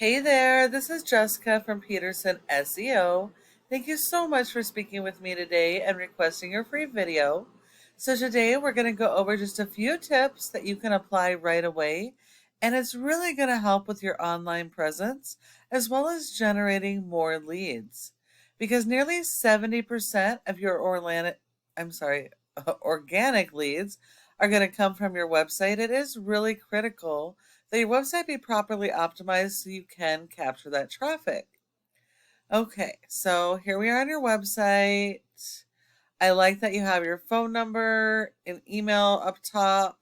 Hey there, this is Jessica from Peterson SEO. Thank you so much for speaking with me today and requesting your free video. So today we're going to go over just a few tips that you can apply right away, and it's really going to help with your online presence as well as generating more leads. Because nearly 70% of your organic leads are going to come from your website. It is really critical that your website be properly optimized so you can capture that traffic. Okay, so here we are on your website. I like that you have your phone number and email up top.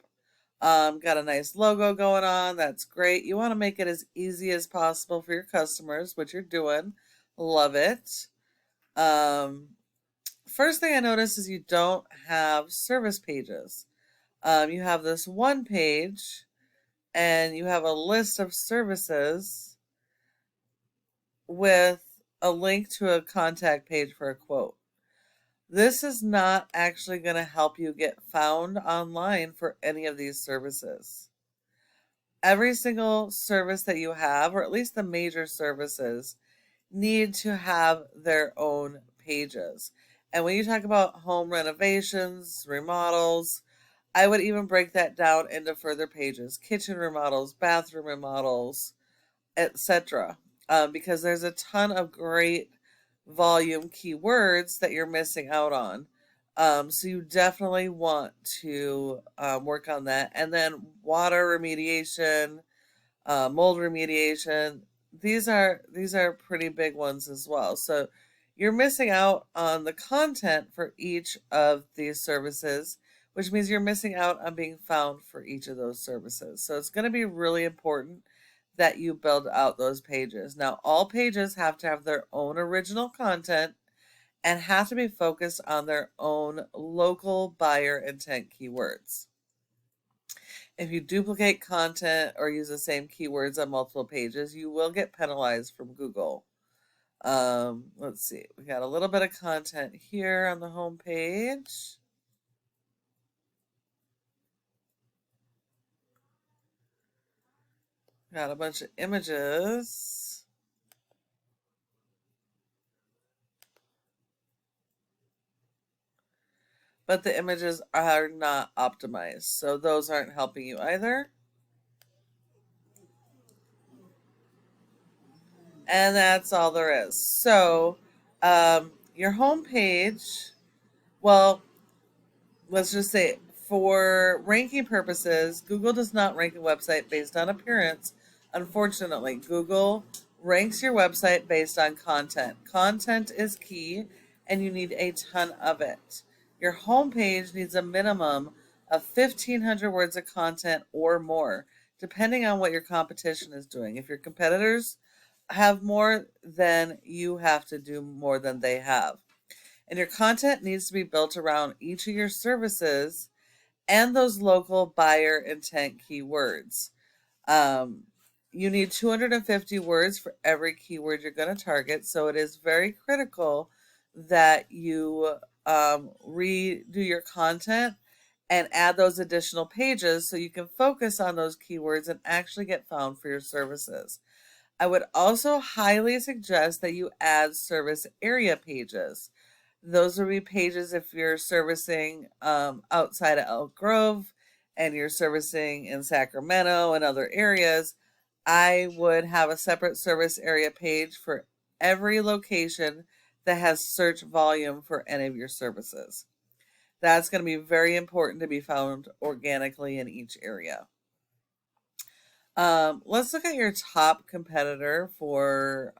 Got a nice logo going on. That's great. You want to make it as easy as possible for your customers, which you're doing. Love it. Um, First thing I noticed is you don't have service pages. You have this one page and you have a list of services with a link to a contact page for a quote. This is not actually going to help you get found online for any of these services. Every single service that you have, or at least the major services, need to have their own pages. And when you talk about home renovations, remodels, I would even break that down into further pages: kitchen remodels, bathroom remodels, etc. Because there's a ton of great volume keywords that you're missing out on. So you definitely want to work on that. And then water remediation, mold remediation. These are pretty big ones as well. So you're missing out on the content for each of these services, which means you're missing out on being found for each of those services. So it's going to be really important that you build out those pages. Now, all pages have to have their own original content and have to be focused on their own local buyer intent keywords. If you duplicate content or use the same keywords on multiple pages, you will get penalized from Google. Let's see. We got a little bit of content here on the home page. Got a bunch of images. But the images are not optimized, so those aren't helping you either. And that's all there is. So, your home page, well, let's just say for ranking purposes, Google does not rank a website based on appearance. Unfortunately, Google ranks your website based on content. Content is key, and you need a ton of it. Your homepage needs a minimum of 1,500 words of content or more, depending on what your competition is doing. If your competitors have more, then you have to do more than they have. And your content needs to be built around each of your services and those local buyer intent keywords. Um, you need 250 words for every keyword you're going to target. So it is very critical that you redo your content and add those additional pages so you can focus on those keywords and actually get found for your services. I would also highly suggest that you add service area pages. Those would be pages if you're servicing outside of Elk Grove and you're servicing in Sacramento and other areas. I would have a separate service area page for every location that has search volume for any of your services. That's going to be very important to be found organically in each area. Let's look at your top competitor for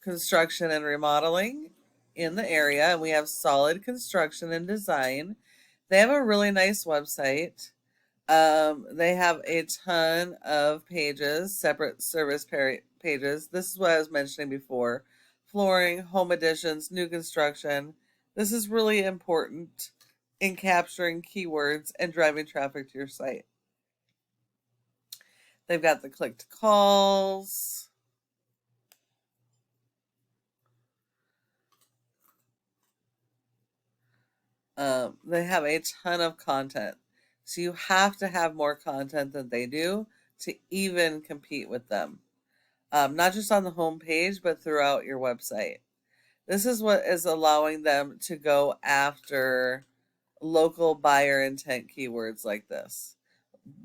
construction and remodeling in the area. And we have Solid Construction and Design. They have a really nice website. They have a ton of pages, separate service pages. This is what I was mentioning before: flooring, home additions, new construction. This is really important in capturing keywords and driving traffic to your site. They've got the click to calls. They have a ton of content. So you have to have more content than they do to even compete with them, not just on the home page, but throughout your website. This is what is allowing them to go after local buyer intent keywords like this.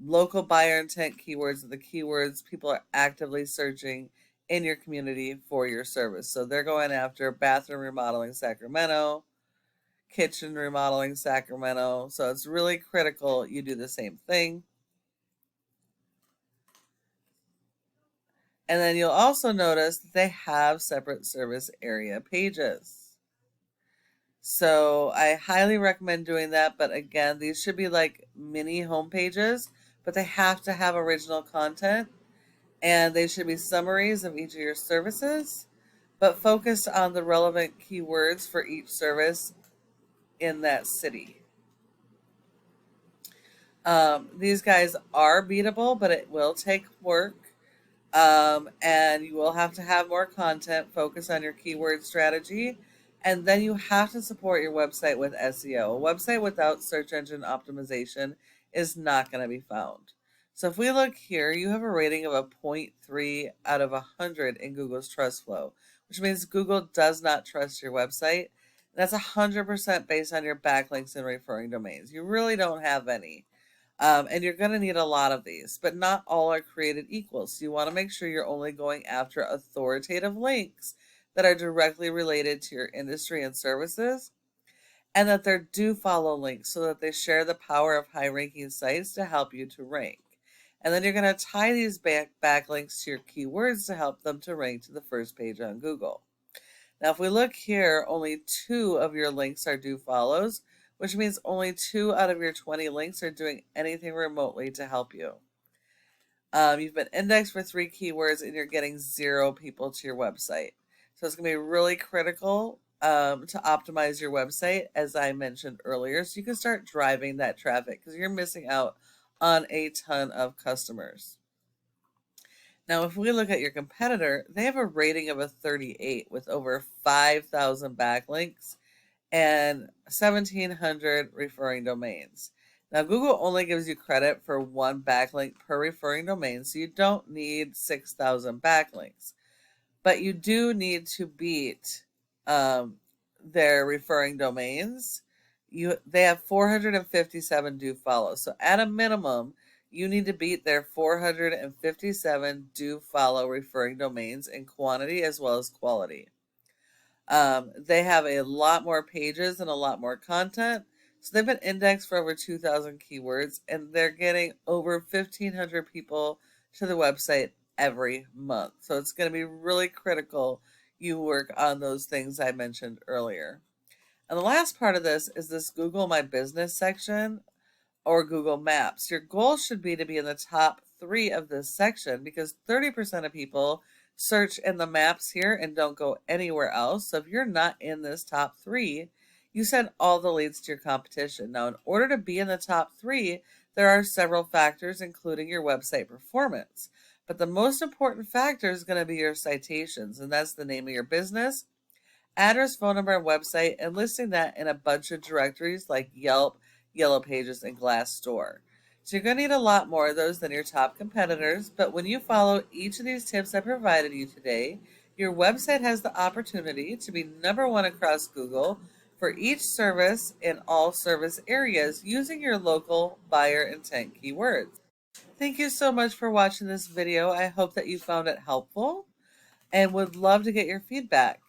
Local buyer intent keywords are the keywords people are actively searching in your community for your service. So they're going after bathroom remodeling Sacramento, kitchen remodeling Sacramento. So it's really critical you do the same thing. And then you'll also notice that they have separate service area pages. So I highly recommend doing that. But again, these should be like mini home pages, but they have to have original content, and they should be summaries of each of your services, but focused on the relevant keywords for each service in that city. These guys are beatable, but it will take work. And you will have to have more content, focus on your keyword strategy, and then you have to support your website with SEO. A website without search engine optimization is not going to be found. So if we look here, you have a rating of a 0.3 out of 100 in Google's trust flow, which means Google does not trust your website. That's 100% based on your backlinks and referring domains. You really don't have any. And you're going to need a lot of these, but not all are created equal. So you want to make sure you're only going after authoritative links that are directly related to your industry and services, and that they're do follow links so that they share the power of high ranking sites to help you to rank. And then you're going to tie these backlinks to your keywords to help them to rank to the first page on Google. Now, if we look here, only 2 of your links are do follows, which means only 2 out of your 20 links are doing anything remotely to help you. You've been indexed for 3 keywords and you're getting 0 people to your website. So it's going to be really critical to optimize your website, as I mentioned earlier, so you can start driving that traffic, because you're missing out on a ton of customers. Now, if we look at your competitor, they have a rating of a 38 with over 5,000 backlinks and 1,700 referring domains. Now, Google only gives you credit for 1 backlink per referring domain, so you don't need 6,000 backlinks. But you do need to beat their referring domains. They have 457 do follow. So at a minimum, you need to beat their 457 do follow referring domains in quantity as well as quality. They have a lot more pages and a lot more content. So they've been indexed for over 2,000 keywords, and they're getting over 1,500 people to the website every month. So it's going to be really critical you work on those things I mentioned earlier. And the last part of this is this Google My Business section or Google Maps. Your goal should be to be in the top 3 of this section, because 30% of people search in the maps here and don't go anywhere else. So if you're not in this top 3, you send all the leads to your competition. Now, in order to be in the top 3, there are several factors, including your website performance. But the most important factor is going to be your citations, and that's the name of your business, address, phone number, and website, and listing that in a bunch of directories like Yelp, Yellow Pages, and Glassdoor. So you're going to need a lot more of those than your top competitors, but when you follow each of these tips I provided you today, your website has the opportunity to be #1 across Google for each service in all service areas using your local buyer intent keywords. Thank you so much for watching this video. I hope that you found it helpful and would love to get your feedback.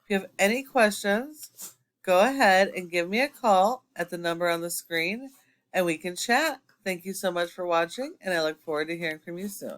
If you have any questions, go ahead and give me a call at the number on the screen and we can chat. Thank you so much for watching, and I look forward to hearing from you soon.